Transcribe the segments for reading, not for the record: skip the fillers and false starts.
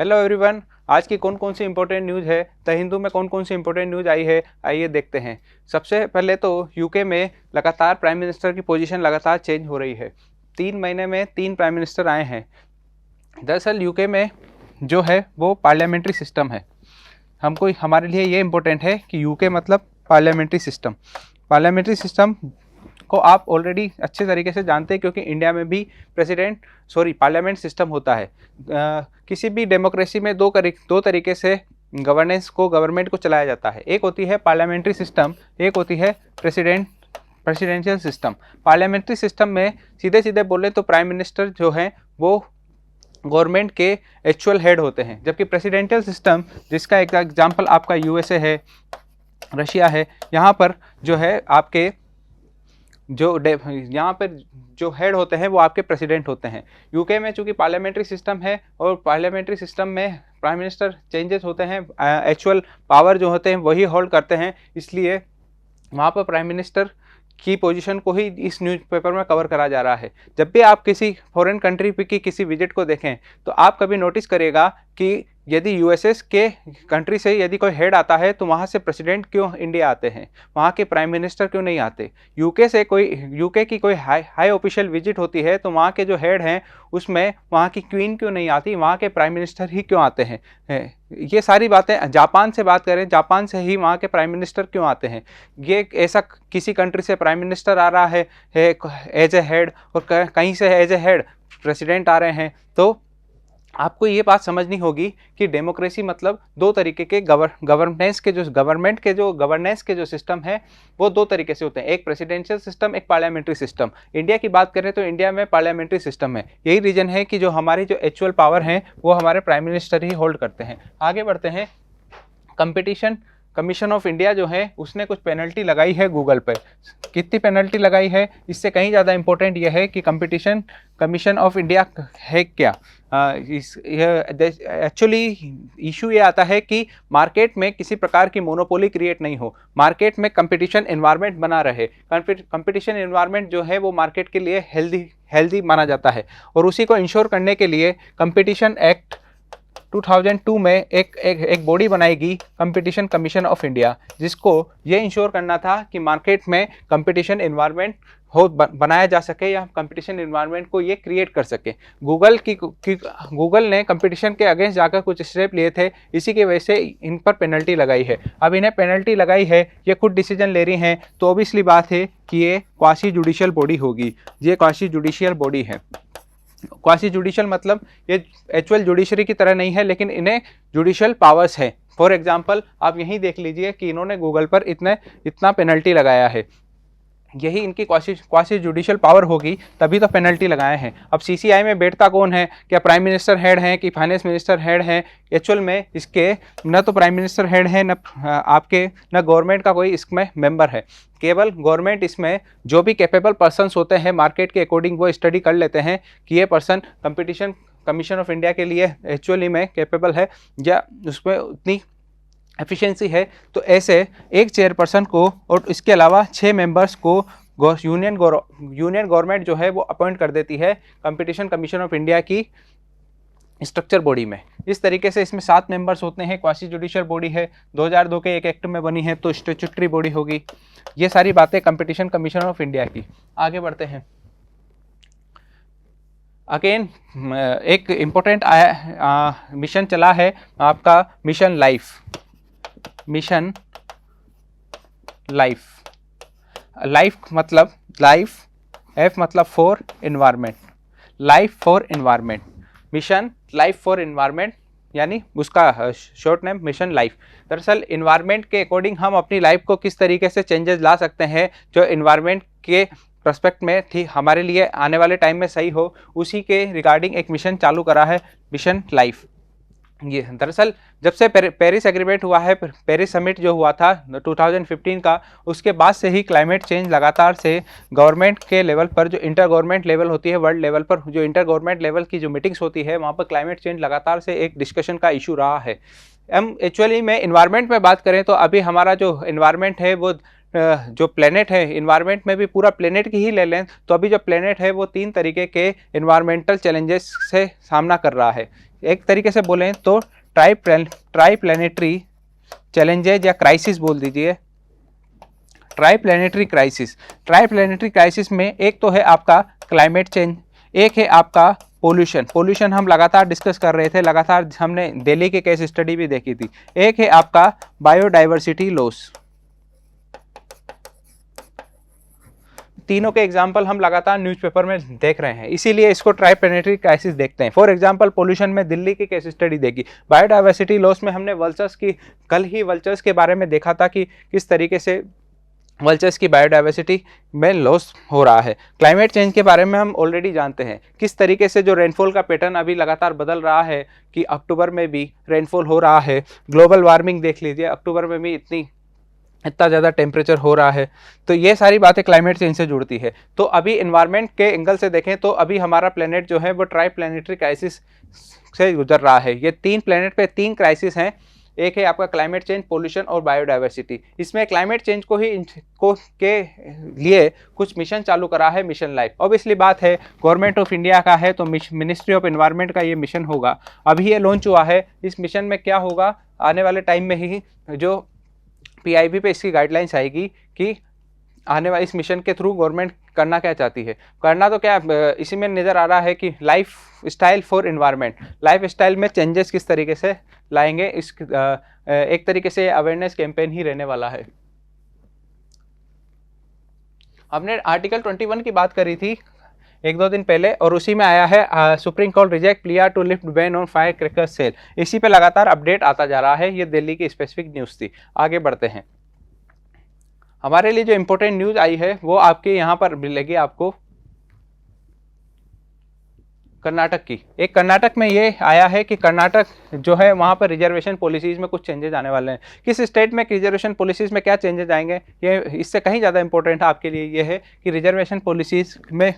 Hello everyone. आज की कौन कौन सी इंपॉर्टेंट न्यूज़ है, द हिंदू में कौन कौन सी इंपॉर्टेंट न्यूज़ आई है, आइए देखते हैं। सबसे पहले तो यूके में लगातार प्राइम मिनिस्टर की पोजीशन लगातार चेंज हो रही है। 3 महीने में 3 प्राइम मिनिस्टर आए हैं। दरअसल यूके में जो है वो पार्लियामेंट्री सिस्टम है। हमारे लिए ये इम्पोर्टेंट है कि यूके मतलब पार्लियामेंट्री सिस्टम। पार्लियामेंट्री सिस्टम को आप ऑलरेडी अच्छे तरीके से जानते हैं, क्योंकि इंडिया में भी पार्लियामेंट सिस्टम होता है। किसी भी डेमोक्रेसी में दो तरीके से गवर्नमेंट को चलाया जाता है। एक होती है पार्लियामेंट्री सिस्टम, एक होती है प्रेसिडेंशियल सिस्टम। पार्लियामेंट्री सिस्टम में सीधे सीधे बोले तो प्राइम मिनिस्टर जो हैं वो गवर्नमेंट के एक्चुअल हेड होते हैं, जबकि प्रेसिडेंशियल सिस्टम, जिसका एक एग्जाम्पल आपका यूएसए है, रशिया है, यहाँ पर जो है आपके यहाँ पर जो हेड होते हैं वो आपके प्रेसिडेंट होते हैं। यूके में चूंकि पार्लियामेंट्री सिस्टम है और पार्लियामेंट्री सिस्टम में प्राइम मिनिस्टर चेंजेस होते हैं, एक्चुअल पावर जो होते हैं वही होल्ड करते हैं, इसलिए वहाँ पर प्राइम मिनिस्टर की पोजीशन को ही इस न्यूज़पेपर में कवर करा जा रहा है। जब भी आप किसी फॉरेन कंट्री की किसी विजिट को देखें तो आप कभी नोटिस करिएगा कि यदि यूएसएस के कंट्री से यदि कोई हेड आता है तो वहाँ से प्रेसिडेंट क्यों इंडिया आते हैं, वहाँ के प्राइम मिनिस्टर क्यों नहीं आते। यूके की कोई हाई ऑफिशियल विजिट होती है तो वहाँ के जो हेड हैं उसमें वहाँ की क्वीन क्यों नहीं आती, वहाँ के प्राइम मिनिस्टर ही क्यों आते हैं। ये सारी बातें जापान से बात करें, जापान से ही वहाँ के प्राइम मिनिस्टर क्यों आते हैं। ये ऐसा किसी कंट्री से प्राइम मिनिस्टर आ रहा है एज ए हेड और कहीं से एज ए हेड प्रेसिडेंट आ रहे हैं, तो आपको ये बात समझनी होगी कि डेमोक्रेसी मतलब दो तरीके के गवर्नेंस के जो सिस्टम है वो दो तरीके से होते हैं। एक प्रेसिडेंशियल सिस्टम, एक पार्लियामेंट्री सिस्टम। इंडिया की बात करें तो इंडिया में पार्लियामेंट्री सिस्टम है। यही रीजन है कि जो हमारी जो एक्चुअल पावर है वो हमारे प्राइम मिनिस्टर ही होल्ड करते हैं। आगे बढ़ते हैं। कंपटीशन कमीशन ऑफ इंडिया जो है उसने कुछ पेनल्टी लगाई है गूगल पर। कितनी पेनल्टी लगाई है, इससे कहीं ज़्यादा इंपॉर्टेंट यह है कि कंपटीशन कमीशन ऑफ इंडिया है क्या। एक्चुअली इशू ये आता है कि मार्केट में किसी प्रकार की मोनोपोली क्रिएट नहीं हो, मार्केट में कंपटीशन एनवायरनमेंट बना रहे। कंपटीशन एनवायरनमेंट जो है वो मार्केट के लिए हेल्दी माना जाता है, और उसी को इंश्योर करने के लिए कंपटीशन एक्ट 2002 में एक बॉडी बनाएगी, कंपटीशन कमीशन ऑफ इंडिया, जिसको ये इंश्योर करना था कि मार्केट में कंपटीशन एनवायरनमेंट बनाया जा सके या कंपटीशन एनवायरनमेंट को ये क्रिएट कर सके। गूगल ने कंपटीशन के अगेंस्ट जाकर कुछ स्टेप लिए थे, इसी की वजह से इन पर पेनल्टी लगाई है। अब इन्हें पेनल्टी लगाई है, ये खुद डिसीजन ले रही हैं, तो ऑब्वियसली बात है कि ये क्वासी जुडिशियल बॉडी होगी। ये क्वासी जुडिशियल बॉडी है। क्वासी जुडिशियल मतलब ये एक्चुअल जुडिशरी की तरह नहीं है, लेकिन इन्हें जुडिशियल पावर्स है। फॉर एग्जांपल आप यहीं देख लीजिए कि इन्होंने गूगल पर इतना पेनल्टी लगाया है। यही इनकी क्वासी जुडिशियल पावर होगी, तभी तो पेनल्टी लगाए हैं। अब सीसीआई में बैठता कौन है, क्या प्राइम मिनिस्टर हेड हैं कि फाइनेंस मिनिस्टर हेड हैं। एक्चुअल में इसके न तो प्राइम मिनिस्टर हेड है, न गवर्नमेंट का कोई इसमें मेंबर है। केवल गवर्नमेंट इसमें जो भी कैपेबल पर्सन्स होते हैं मार्केट के अकॉर्डिंग वो स्टडी कर लेते हैं कि ये person competition commission of India के लिए एक्चुअली में कैपेबल है या उसमें उतनी एफिशिएंसी है। तो ऐसे एक चेयरपर्सन को और इसके अलावा 6 मेंबर्स को यूनियन गवर्नमेंट जो है वो अपॉइंट कर देती है कंपटीशन कमीशन ऑफ इंडिया की स्ट्रक्चर बॉडी में। इस तरीके से इसमें 7 मेंबर्स होते हैं। क्वासी जुडिशियल बॉडी है, 2002 के एक एक्ट में बनी है, तो स्टैट्यूटरी बॉडी होगी। ये सारी बातें कंपटीशन कमीशन ऑफ इंडिया की। आगे बढ़ते हैं। अगेन एक इम्पोर्टेंट मिशन चला है आपका, मिशन लाइफ मतलब लाइफ, एफ मतलब for environment, life for environment, mission life for environment, यानी उसका शॉर्ट नेम मिशन लाइफ। दरअसल एनवायरनमेंट के अकॉर्डिंग हम अपनी लाइफ को किस तरीके से चेंजेस ला सकते हैं जो एनवायरनमेंट के प्रोस्पेक्ट में ठीक हमारे लिए आने वाले टाइम में सही हो, उसी के रिगार्डिंग एक मिशन चालू करा है, मिशन लाइफ। ये दरअसल जब से पेरिस एग्रीमेंट हुआ है, पेरिस समिट जो हुआ था 2015 का, उसके बाद से ही क्लाइमेट चेंज लगातार से गवर्नमेंट के लेवल पर, जो इंटर गवर्नमेंट लेवल होती है वर्ल्ड लेवल पर, जो इंटर गवर्नमेंट लेवल की जो मीटिंग्स होती है वहाँ पर क्लाइमेट चेंज लगातार से एक डिस्कशन का इशू रहा है। हम एक्चुअली में इन्वायरमेंट में बात करें तो अभी हमारा जो इन्वायरमेंट है वो जो प्लेनेट है, इन्वायरमेंट में भी पूरा प्लेनेट की ही ले लें तो अभी जो प्लेनेट है वो 3 तरीके के इन्वायरमेंटल चैलेंजेस से सामना कर रहा है। एक तरीके से बोलें तो ट्राई प्लानिटरी चैलेंजेज या क्राइसिस बोल दीजिए। ट्राई प्लानिटरी क्राइसिस में एक तो है आपका क्लाइमेट चेंज, एक है आपका पोल्यूशन हम लगातार डिस्कस कर रहे थे, लगातार हमने दिल्ली के केस स्टडी भी देखी थी। एक है आपका बायोडाइवर्सिटी लॉस। तीनों के एग्जाम्पल हम लगातार न्यूज़पेपर में देख रहे हैं, इसीलिए इसको ट्राई प्लानिटरी क्राइसिस देखते हैं। फॉर एग्जांपल पोल्यूशन में दिल्ली की केस स्टडी देखी, बायोडाइवर्सिटी लॉस में हमने वल्चर्स की, कल ही वल्चर्स के बारे में देखा था कि किस तरीके से वल्चर्स की बायोडाइवर्सिटी में लॉस हो रहा है। क्लाइमेट चेंज के बारे में हम ऑलरेडी जानते हैं किस तरीके से जो रेनफॉल का पैटर्न अभी लगातार बदल रहा है कि अक्टूबर में भी रेनफॉल हो रहा है। ग्लोबल वार्मिंग देख लीजिए, अक्टूबर में भी इतना ज़्यादा टेम्परेचर हो रहा है। तो ये सारी बातें क्लाइमेट चेंज से जुड़ती है। तो अभी इन्वायरमेंट के एंगल से देखें तो अभी हमारा प्लेनेट जो है वो ट्राई प्लानिटरी क्राइसिस से गुजर रहा है। ये तीन प्लेनेट पे तीन क्राइसिस हैं, एक है आपका क्लाइमेट चेंज, पोल्यूशन और बायोडाइवर्सिटी। इसमें क्लाइमेट चेंज के लिए कुछ मिशन चालू करा है, मिशन लाइफ। ऑब्वियसली बात है गवर्नमेंट ऑफ इंडिया का है तो मिनिस्ट्री ऑफ एनवायरनमेंट का ये मिशन होगा। अभी ये लॉन्च हुआ है। इस मिशन में क्या होगा, आने वाले टाइम में ही जो पीआईबी पे इसकी गाइडलाइंस आएगी कि आने वाले इस मिशन के थ्रू गवर्नमेंट करना क्या चाहती है। करना तो क्या इसी में नज़र आ रहा है कि life style for environment, life style में चेंजेस किस तरीके से लाएंगे। इस एक तरीके से अवेयरनेस कैंपेन ही रहने वाला है। हमने आर्टिकल 21 की बात करी थी एक दो दिन पहले, और उसी में आया है supreme court reject plea to lift ban on fire cracker sale. इसी पे लगातार अपडेट आता जा रहा है। ये दिल्ली की स्पेसिफिक न्यूज़ थी। आगे बढ़ते हैं। हमारे लिए जो इम्पोर्टेंट न्यूज़ आई है वो आपके यहाँ पर मिलेगी आपको कर्नाटक की। एक कर्नाटक में ये आया है कि कर्नाटक जो है वहाँ पर रिजर्वेशन पॉलिसीज़ में कुछ चेंजेस आने वाले हैं। किस स्टेट में रिजर्वेशन पॉलिसीज़ में क्या चेंजेस आएंगे, ये इससे कहीं ज़्यादा इंपॉर्टेंट है आपके लिए ये है कि रिजर्वेशन पॉलिसीज़ में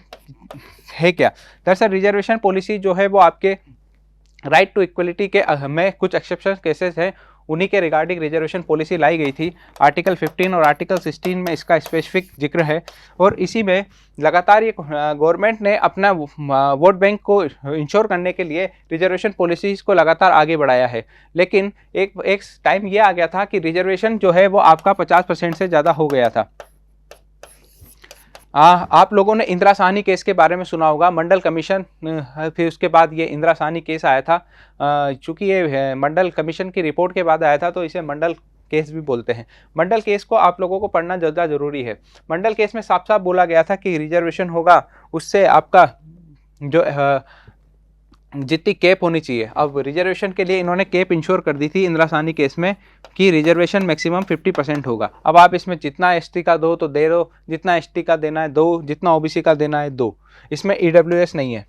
है क्या। दरअसल रिजर्वेशन पॉलिसी जो है वो आपके राइट टू इक्वलिटी के में कुछ एक्सेप्शन केसेस हैं, उन्हीं के रिगार्डिंग रिजर्वेशन पॉलिसी लाई गई थी। आर्टिकल 15 और आर्टिकल 16 में इसका स्पेसिफिक जिक्र है। और इसी में लगातार ये गवर्नमेंट ने अपना वोट बैंक को इंश्योर करने के लिए रिजर्वेशन पॉलिसीज़ को लगातार आगे बढ़ाया है। लेकिन एक टाइम ये आ गया था कि रिजर्वेशन जो है वो आपका 50% से ज़्यादा हो गया था। आप लोगों ने इंदिरा साहनी केस के बारे में सुना होगा, मंडल कमीशन, फिर उसके बाद ये इंदिरा साहनी केस आया था। चूँकि ये मंडल कमीशन की रिपोर्ट के बाद आया था तो इसे मंडल केस भी बोलते हैं। मंडल केस को आप लोगों को पढ़ना ज़्यादा ज़रूरी है। मंडल केस में साफ साफ बोला गया था कि रिजर्वेशन होगा उससे आपका जो जितनी कैप होनी चाहिए, अब रिजर्वेशन के लिए इन्होंने कैप इंश्योर कर दी थी इंदिरा साहनी केस में कि रिजर्वेशन मैक्सिमम 50% होगा। अब आप इसमें जितना एसटी का दो तो दे दो, जितना एसटी का देना है दो, जितना ओबीसी का देना है दो। इसमें ईडब्ल्यूएस नहीं है।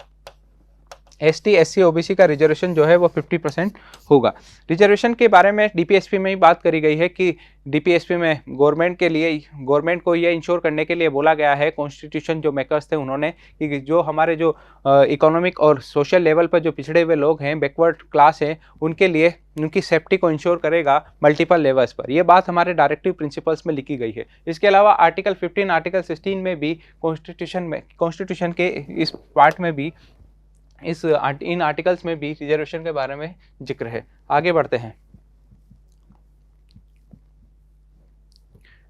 एसटी एससी ओबीसी का रिजर्वेशन जो है वो 50% होगा। रिजर्वेशन के बारे में डीपीएसपी में ही बात करी गई है कि डीपीएसपी में गवर्नमेंट को ये इंश्योर करने के लिए बोला गया है, कॉन्स्टिट्यूशन जो मेकर्स थे उन्होंने, कि जो हमारे जो इकोनॉमिक और सोशल लेवल पर जो पिछड़े हुए लोग हैं, बैकवर्ड क्लास हैं, उनके लिए उनकी सेफ्टी को इंश्योर करेगा मल्टीपल लेवल्स पर। यह बात हमारे डायरेक्टिव प्रिंसिपल्स में लिखी गई है। इसके अलावा आर्टिकल 15 आर्टिकल 16 में भी कॉन्स्टिट्यूशन के इस पार्ट में भी इन आर्टिकल्स में भी रिजर्वेशन के बारे में जिक्र है। आगे बढ़ते हैं।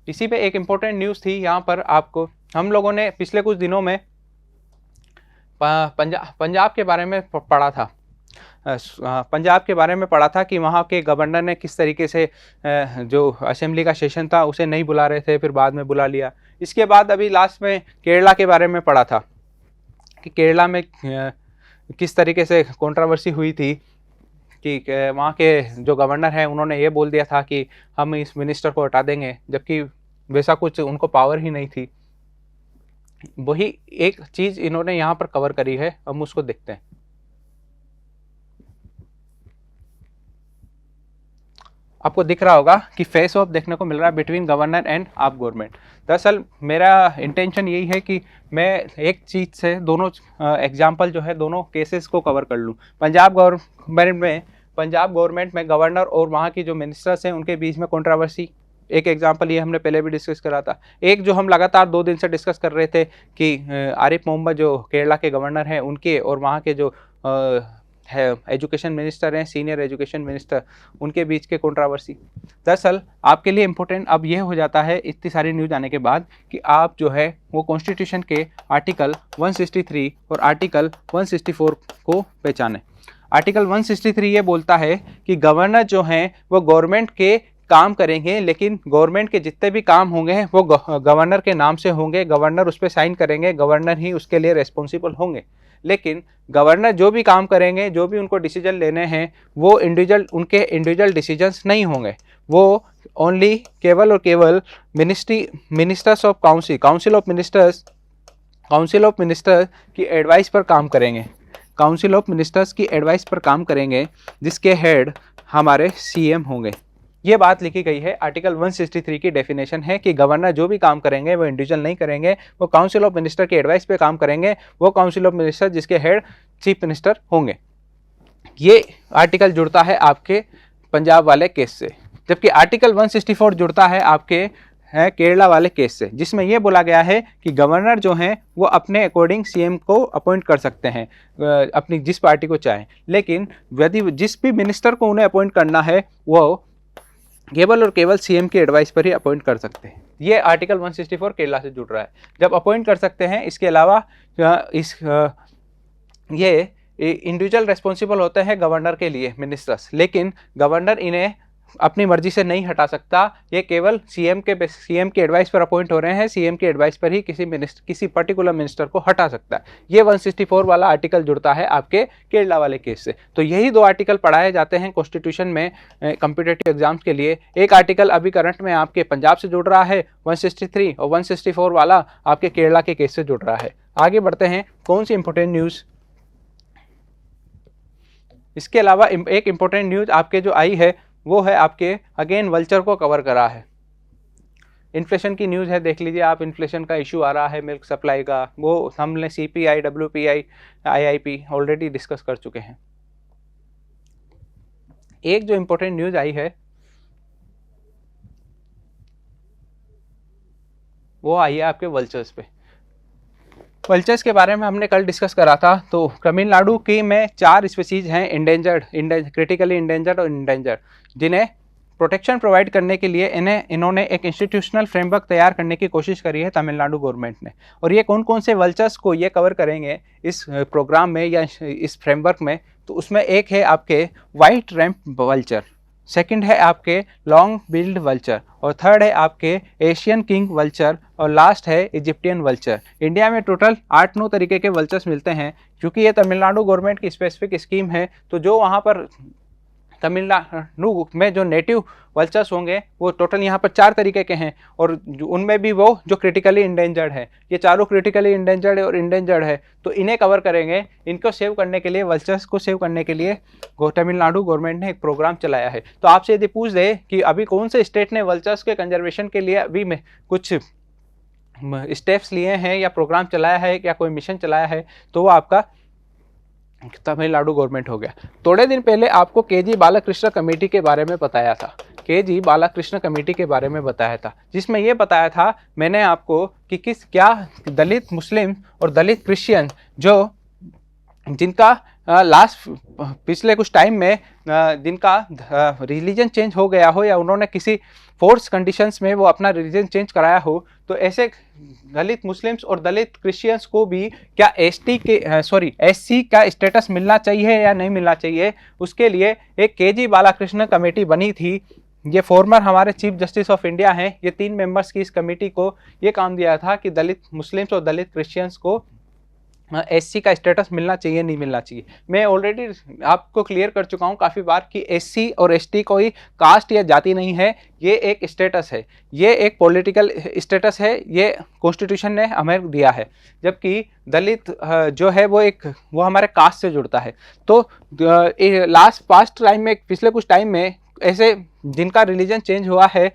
इसी पे एक इम्पोर्टेंट न्यूज़ थी यहाँ पर आपको, हम लोगों ने पिछले कुछ दिनों में पंजाब के बारे में पढ़ा था। पंजाब के बारे में पढ़ा था कि वहाँ के गवर्नर ने किस तरीके से जो असेंबली का सेशन था उसे नहीं बुला रहे थे, फिर बाद में बुला लिया। इसके बाद अभी लास्ट में केरला के बारे में पढ़ा था कि केरला में किस तरीके से कंट्रोवर्सी हुई थी कि वहाँ के जो गवर्नर हैं उन्होंने ये बोल दिया था कि हम इस मिनिस्टर को हटा देंगे, जबकि वैसा कुछ उनको पावर ही नहीं थी। वही एक चीज़ इन्होंने यहाँ पर कवर करी है, हम उसको देखते हैं। आपको दिख रहा होगा कि फेस ऑफ देखने को मिल रहा है बिटवीन गवर्नर एंड आप गवर्नमेंट। दरअसल मेरा इंटेंशन यही है कि मैं एक चीज़ से दोनों एग्जांपल जो है दोनों केसेस को कवर कर लूँ। पंजाब गवर्नमेंट में गवर्नर और वहाँ की जो मिनिस्टर्स हैं उनके बीच में कंट्रोवर्सी, एक एग्जांपल ये हमने पहले भी डिस्कस करा था। एक जो हम लगातार 2 दिन से डिस्कस कर रहे थे कि आरिफ मोहम्मद जो केरला के गवर्नर हैं उनके और वहाँ के जो है एजुकेशन मिनिस्टर हैं, सीनियर एजुकेशन मिनिस्टर, उनके बीच के कंट्रोवर्सी। दरअसल आपके लिए इम्पोर्टेंट अब यह हो जाता है इतनी सारी न्यूज़ आने के बाद कि आप जो है वो कॉन्स्टिट्यूशन के आर्टिकल 163 और आर्टिकल 164 को पहचानें। आर्टिकल 163 ये बोलता है कि गवर्नर जो हैं वो गवर्नमेंट के काम करेंगे, लेकिन गवर्नमेंट के जितने भी काम होंगे वो गवर्नर के नाम से होंगे, गवर्नर उस पर साइन करेंगे, गवर्नर ही उसके लिए रिस्पॉन्सिबल होंगे। लेकिन गवर्नर जो भी काम करेंगे, जो भी उनको डिसीजन लेने हैं, वो उनके इंडिविजुअल डिसीजंस नहीं होंगे, वो ओनली केवल और केवल ministers of council of ministers की एडवाइस पर काम करेंगे, काउंसिल ऑफ मिनिस्टर्स की एडवाइस पर काम करेंगे, जिसके हेड हमारे सीएम होंगे। ये बात लिखी गई है, आर्टिकल 163 की डेफिनेशन है कि गवर्नर जो भी काम करेंगे वो इंडिविजुअल नहीं करेंगे, वो काउंसिल ऑफ मिनिस्टर की एडवाइस पे काम करेंगे, वो काउंसिल ऑफ मिनिस्टर जिसके हेड चीफ मिनिस्टर होंगे। ये आर्टिकल जुड़ता है आपके पंजाब वाले केस से, जबकि आर्टिकल 164 जुड़ता है आपके केरला वाले केस से, जिसमें यह बोला गया है कि गवर्नर जो हैं वो अपने अकॉर्डिंग सीएम को अपॉइंट कर सकते हैं अपनी जिस पार्टी को चाहें, लेकिन यदि जिस भी मिनिस्टर को उन्हें अपॉइंट करना है वो केवल और केवल सीएम की एडवाइस पर ही अपॉइंट कर सकते हैं। ये आर्टिकल 164 केरला से जुड़ रहा है, जब अपॉइंट कर सकते हैं। इसके अलावा ये इंडिविजुअल रिस्पॉन्सिबल होते हैं गवर्नर के लिए मिनिस्टर्स, लेकिन गवर्नर इन्हें अपनी मर्जी से नहीं हटा सकता, ये केवल सीएम की एडवाइस पर अपॉइंट हो रहे हैं, सीएम की एडवाइस पर ही किसी पर्टिकुलर मिनिस्टर को हटा सकता है। ये 164 वाला आर्टिकल जुड़ता है आपके केरला वाले केस से। तो यही दो आर्टिकल पढ़ाए जाते हैं कॉन्स्टिट्यूशन में कॉम्पिटिटिव एग्जाम्स के लिए। एक आर्टिकल अभी करंट में आपके पंजाब से जुड़ रहा है 163, और 164 वाला आपके केरला के केस से जुड़ रहा है। आगे बढ़ते हैं, कौन सी इंपॉर्टेंट न्यूज़। इसके अलावा एक इंपॉर्टेंट न्यूज़ आपके जो आई है वो है आपके अगेन वल्चर को कवर करा है। इन्फ्लेशन की न्यूज़ है, देख लीजिए आप, इन्फ्लेशन का इशू आ रहा है मिल्क सप्लाई का, वो हमने CPI, WPI, IIP already discuss कर चुके हैं। एक जो इंपॉर्टेंट न्यूज़ आई है वो आई है आपके वल्चर्स पे। वल्चर्स के बारे में हमने कल डिस्कस करा था। तो तमिलनाडु की में 4 स्पीसीज हैं इंडेंजर्ड, क्रिटिकली इंडेंजर्ड और इंडेंजर्ड, जिन्हें प्रोटेक्शन प्रोवाइड करने के लिए इन्होंने एक इंस्टीट्यूशनल फ्रेमवर्क तैयार करने की कोशिश करी है तमिलनाडु गवर्नमेंट ने। और ये कौन कौन से वल्चर्स को ये कवर करेंगे इस प्रोग्राम में या इस फ्रेमवर्क में, तो उसमें एक है आपके वाइट रैम्प वल्चर, सेकंड है आपके लॉन्ग बिल्ड वल्चर, और थर्ड है आपके एशियन किंग वल्चर, और लास्ट है इजिप्टियन वल्चर। इंडिया में टोटल 8-9 तरीके के वल्चर्स मिलते हैं। क्योंकि ये तमिलनाडु गवर्नमेंट की स्पेसिफिक स्कीम है, तो जो वहाँ पर तमिलनाडु में जो नेटिव वल्चर्स होंगे वो टोटल यहाँ पर 4 तरीके के हैं, और उनमें भी वो जो क्रिटिकली इंडेंजर्ड है, ये चारों क्रिटिकली इंडेंजर्ड और इंडेंजर्ड है, तो इन्हें कवर करेंगे। इनको सेव करने के लिए, वल्चर्स को सेव करने के लिए तमिलनाडु गवर्नमेंट ने एक प्रोग्राम चलाया है। तो आपसे यदि पूछ दे कि अभी कौन से स्टेट ने वल्चर्स के कंजर्वेशन के लिए अभी में कुछ स्टेप्स लिए हैं या प्रोग्राम चलाया है या कोई मिशन चलाया है, तो वो आपका तमिलनाडु गवर्नमेंट हो गया। थोड़े दिन पहले आपको केजी बालाकृष्ण कमेटी के बारे में बताया था, केजी बालाकृष्ण कमेटी के बारे में बताया था, जिसमें यह बताया था मैंने आपको कि क्या दलित मुस्लिम और दलित क्रिश्चियन जो जिनका पिछले कुछ टाइम में जिनका रिलीजन चेंज हो गया हो या उन्होंने किसी फोर्स कंडीशंस में वो अपना रिलीजन चेंज कराया हो, तो ऐसे दलित मुस्लिम्स और दलित क्रिश्चियंस को भी क्या एससी का स्टेटस मिलना चाहिए या नहीं मिलना चाहिए, उसके लिए एक केजी बालाकृष्ण कमेटी बनी थी। ये फॉर्मर हमारे चीफ जस्टिस ऑफ इंडिया हैं। ये 3 मेंबर्स की इस कमेटी को ये काम दिया था कि दलित मुस्लिम्स और दलित क्रिश्चियंस को एससी का स्टेटस मिलना चाहिए नहीं मिलना चाहिए। मैं ऑलरेडी आपको क्लियर कर चुका हूं काफ़ी बार कि एससी और एसटी कोई कास्ट या जाति नहीं है, ये एक स्टेटस है, ये एक पॉलिटिकल स्टेटस है, ये कॉन्स्टिट्यूशन ने हमें दिया है। जबकि दलित जो है वो हमारे कास्ट से जुड़ता है। तो पास्ट टाइम में, पिछले कुछ टाइम में ऐसे जिनका रिलीजन चेंज हुआ है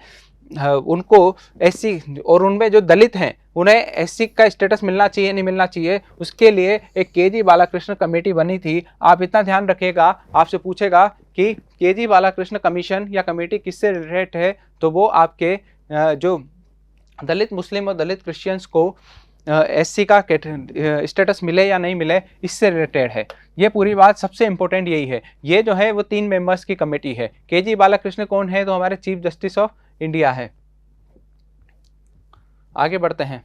उनको एससी, और उनमें जो दलित हैं उन्हें एससी का स्टेटस मिलना चाहिए नहीं मिलना चाहिए, उसके लिए एक केजी बालाकृष्ण कमेटी बनी थी। आप इतना ध्यान रखिएगा, आपसे पूछेगा कि केजी बालाकृष्ण कमीशन या कमेटी किससे रिलेटेड है, तो वो आपके जो दलित मुस्लिम और दलित क्रिश्चियंस को एससी का स्टेटस मिले या नहीं मिले, इससे रिलेटेड है। ये पूरी बात सबसे इम्पोर्टेंट यही है। ये जो है वो 3 मेंबर्स की कमेटी है। के.जी. बालाकृष्ण कौन है? तो हमारे चीफ जस्टिस ऑफ इंडिया है। आगे बढ़ते हैं।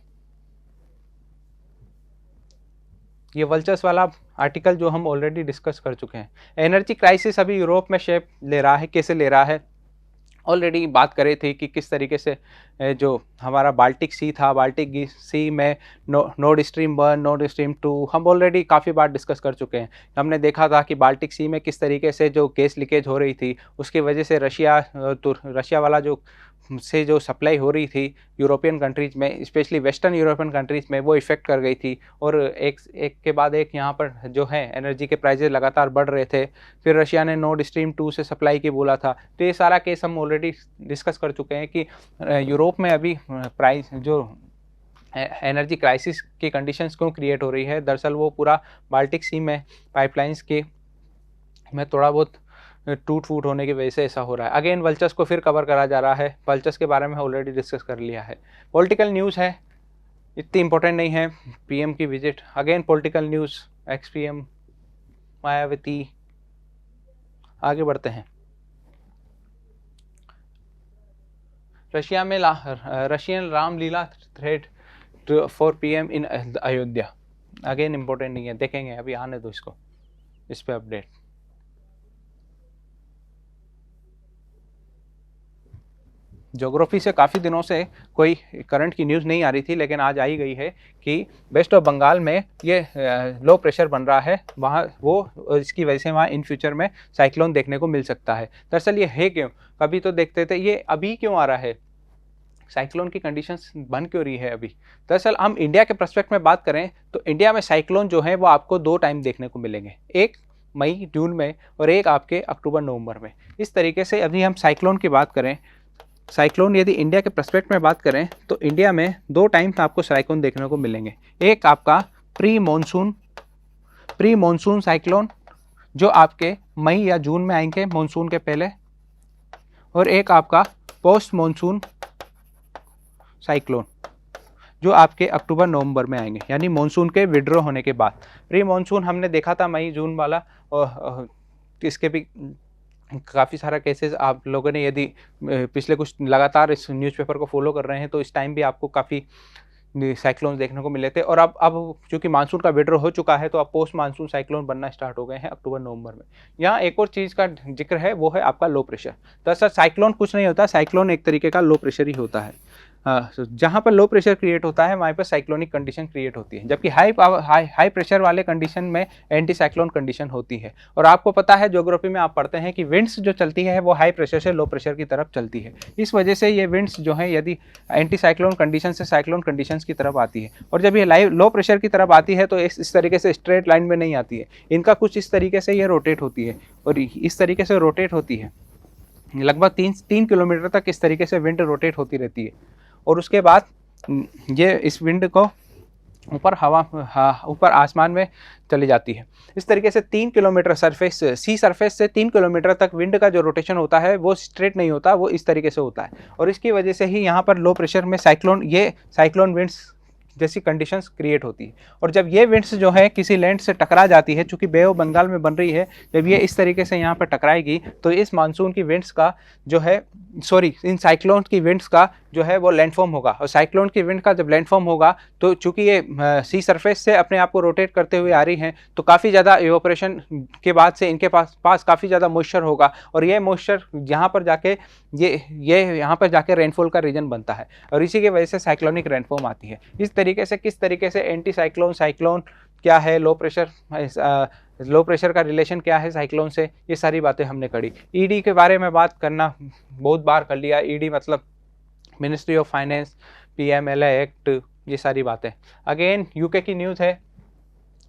ये वल्चर्स वाला आर्टिकल जो हम ऑलरेडी डिस्कस कर चुके हैं। एनर्जी क्राइसिस अभी यूरोप में शेप ले रहा है, कैसे ले रहा है? ऑलरेडी बात करे थे कि किस तरीके से जो हमारा बाल्टिक सी था, बाल्टिक सी में नॉर्ड स्ट्रीम 1, नॉर्ड स्ट्रीम 2 हम ऑलरेडी काफ़ी बार डिस्कस कर चुके हैं। हमने देखा था कि बाल्टिक सी में किस तरीके से जो गैस लीकेज हो रही थी, उसकी वजह से रशिया वाला जो सप्लाई हो रही थी यूरोपियन कंट्रीज़ में, स्पेशली वेस्टर्न यूरोपियन कंट्रीज़ में, वो इफ़ेक्ट कर गई थी। और एक के बाद एक यहाँ पर जो है एनर्जी के प्राइजेज लगातार बढ़ रहे थे। फिर रशिया ने नॉर्ड स्ट्रीम 2 से सप्लाई की बोला था। तो ये सारा केस हम ऑलरेडी डिस्कस कर चुके हैं कि यूरोप में अभी प्राइस जो एनर्जी क्राइसिस की कंडीशंस क्यों क्रिएट हो रही है। दरअसल वो पूरा बाल्टिक सी में पाइपलाइंस के में थोड़ा बहुत टूट फूट होने की वजह से ऐसा हो रहा है। अगेन वल्चर्स को फिर कवर करा जा रहा है। वल्चर्स के बारे में ऑलरेडी डिस्कस कर लिया है। पॉलिटिकल न्यूज़ है, इतनी इंपॉर्टेंट नहीं है। पीएम की visit, again political news, x PM Mayawati. आगे बढ़ते हैं। रशिया में Russian Ramlila thread for PM in Ayodhya. Again important नहीं है, देखेंगे, अभी आने दो इसको, इस पे अपडेट। ज्योग्राफी से काफ़ी दिनों से कोई करंट की न्यूज़ नहीं आ रही थी, लेकिन आज आई गई है कि वेस्ट ऑफ बंगाल में ये लो प्रेशर बन रहा है, वहाँ वो इसकी वजह से वहाँ इन फ्यूचर में साइक्लोन देखने को मिल सकता है। दरअसल ये है क्यों? कभी तो देखते थे ये अभी क्यों आ रहा है, साइक्लोन की कंडीशंस बन क्यों रही है अभी। दरअसल हम इंडिया के प्रोस्पेक्ट में बात करें तो इंडिया में साइक्लोन जो है वो आपको 2 टाइम देखने को मिलेंगे, एक मई जून में और एक आपके अक्टूबर नवंबर में। इस तरीके से अभी हम साइक्लोन की बात करें, साइक्लोन यदि इंडिया के प्रोस्पेक्ट में बात करें तो इंडिया में 2 टाइम आपको साइक्लोन देखने को मिलेंगे। एक आपका प्री मानसून साइक्लोन जो आपके मई या जून में आएंगे मानसून के पहले, और एक आपका पोस्ट मानसून साइक्लोन जो आपके अक्टूबर नवंबर में आएंगे, यानी मानसून के विड्रॉ होने के बाद। प्री मानसून हमने देखा था मई जून वाला, और इसके भी काफ़ी सारा केसेस आप लोगों ने यदि पिछले कुछ लगातार इस न्यूज़पेपर को फॉलो कर रहे हैं तो इस टाइम भी आपको काफ़ी साइक्लोन देखने को मिले थे। और अब चूंकि मानसून का विड्रॉ हो चुका है तो अब पोस्ट मानसून साइक्लोन बनना स्टार्ट हो गए हैं अक्टूबर नवंबर में। यहाँ एक और चीज़ का जिक्र है, वो है आपका लो प्रेशर। दरअसल साइक्लोन कुछ नहीं होता, साइक्लोन एक तरीके का लो प्रेशर ही होता है। जहाँ पर लो प्रेशर क्रिएट होता है वहाँ पर साइक्लोनिक कंडीशन क्रिएट होती है, जबकि हाई प्रेशर वाले कंडीशन में एंटी साइक्लोन कंडीशन होती है। और आपको पता है ज्योग्राफी में आप पढ़ते हैं कि विंड्स जो चलती है वो हाई प्रेशर से लो प्रेशर की तरफ चलती है। इस वजह से ये विंड्स जो है यदि एंटी साइक्लोन कंडीशन से साइक्लोन कंडीशन की तरफ आती है, और जब ये लो प्रेशर की तरफ आती है तो इस तरीके से स्ट्रेट लाइन में नहीं आती है, इनका कुछ इस तरीके से ये रोटेट होती है, और इस तरीके से रोटेट होती है लगभग 3 किलोमीटर तक। इस तरीके से विंड रोटेट होती रहती है, और उसके बाद ये इस विंड को ऊपर आसमान में चली जाती है। इस तरीके से 3 किलोमीटर सी सरफेस से 3 किलोमीटर तक विंड का जो रोटेशन होता है वो स्ट्रेट नहीं होता, वो इस तरीके से होता है। और इसकी वजह से ही यहाँ पर लो प्रेशर में साइक्लोन विंड्स जैसी कंडीशंस क्रिएट होती है। और जब ये विंड्स जो है किसी लैंड से टकरा जाती है, चूंकि बे ऑफ बंगाल में बन रही है, जब ये इस तरीके से यहाँ पर टकराएगी तो इस मानसून की विंड्स का जो है इन साइक्लोन की विंड्स का जो है वो लैंडफॉर्म होगा। और साइक्लोन की विंड का जब लैंडफॉर्म होगा तो चूंकि ये सी सरफेस से अपने आप को रोटेट करते हुए आ रही हैं, तो काफ़ी ज़्यादा इवोपरेशन के बाद से इनके पास काफ़ी ज़्यादा मॉइस्चर होगा, और ये मॉइस्चर यहाँ पर जाके ये यहाँ पर जाके रेनफॉल का रीजन बनता है, और इसी की वजह से साइक्लोनिक रेनफॉर्म आती है। इस तरीके से किस तरीके से एंटी साइक्लोन क्या है, लो प्रेशर का रिलेशन क्या है साइक्लोन से, ये सारी बातें हमने करी। ईडी के बारे में बात करना बहुत बार कर लिया। ईडी मतलब ministry of finance, PMLA act, ये सारी बातें। अगेन यूके की न्यूज़ है,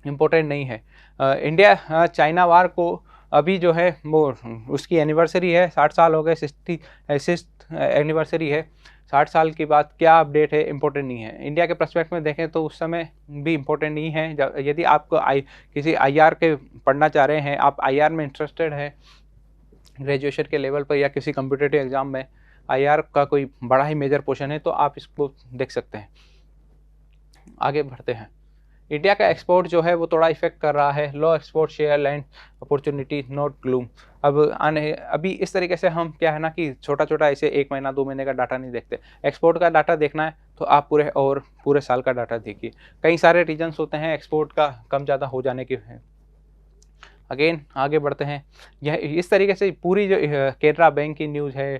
इम्पोर्टेंट नहीं है। इंडिया चाइना वार को अभी जो है वो उसकी एनिवर्सरी है, 60 साल हो गए, 60th एनिवर्सरी है। 60 साल की बात क्या अपडेट है, इंपॉर्टेंट नहीं है। इंडिया के प्रोस्पेक्ट में देखें तो उस समय भी इंपॉर्टेंट नहीं है। यदि आपको किसी IR के पढ़ना चाह रहे हैं, आप IR में इंटरेस्टेड हैं ग्रेजुएशन के लेवल पर या किसी कम्पिटिटिव एग्जाम में IR का कोई बड़ा ही मेजर पोर्शन है, तो आप इसको देख सकते हैं। आगे बढ़ते हैं। इंडिया का एक्सपोर्ट जो है वो थोड़ा इफेक्ट कर रहा है। Low export share land opportunity note gloom. अब अभी इस तरीके से हम क्या है ना कि छोटा छोटा ऐसे 1 महीना 2 महीने का डाटा नहीं देखते। एक्सपोर्ट का डाटा देखना है तो आप पूरे साल का डाटा देखिए। कई सारे रीजन्स होते हैं एक्सपोर्ट का कम ज़्यादा हो जाने के। अगेन आगे बढ़ते हैं। यह इस तरीके से पूरी जो केनरा बैंक की न्यूज़ है,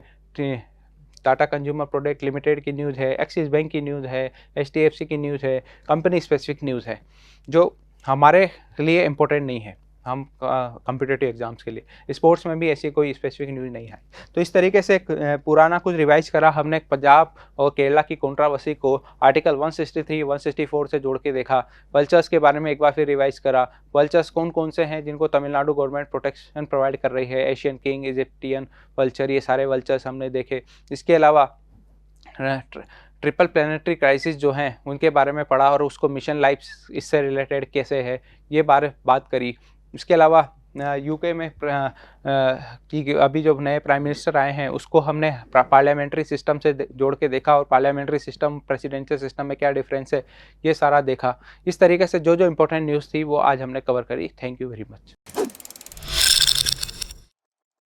टाटा कंज्यूमर प्रोडक्ट लिमिटेड की न्यूज़ है, एक्सिस बैंक की न्यूज़ है, एचडीएफसी की न्यूज़ है, कंपनी स्पेसिफिक न्यूज़ है जो हमारे लिए इम्पोर्टेंट नहीं है हम कॉम्पिटिटिव एग्जाम्स के लिए। स्पोर्ट्स में भी ऐसी कोई स्पेसिफिक न्यूज़ नहीं है। तो इस तरीके से पुराना कुछ रिवाइज करा हमने। पंजाब और केरला की कंट्रोवर्सी को आर्टिकल 163 164 से जोड़ के देखा। वल्चर्स के बारे में एक बार फिर रिवाइज करा। वल्चर्स कौन कौन से हैं जिनको तमिलनाडु गवर्नमेंट प्रोटेक्शन प्रोवाइड कर रही है। एशियन किंग, इजिप्टियन वल्चर, ये सारे वल्चर्स हमने देखे। इसके अलावा ट्रिपल प्लानिटरी क्राइसिस जो हैं उनके बारे में पढ़ा और उसको मिशन लाइफ इससे रिलेटेड कैसे है ये बात करी। इसके अलावा यूके में कि अभी जो नए प्राइम मिनिस्टर आए हैं उसको हमने पार्लियामेंट्री सिस्टम से जोड़ के देखा और पार्लियामेंट्री सिस्टम प्रेसिडेंशियल सिस्टम में क्या डिफरेंस है ये सारा देखा। इस तरीके से जो इम्पोर्टेंट न्यूज़ थी वो आज हमने कवर करी। Thank you very much.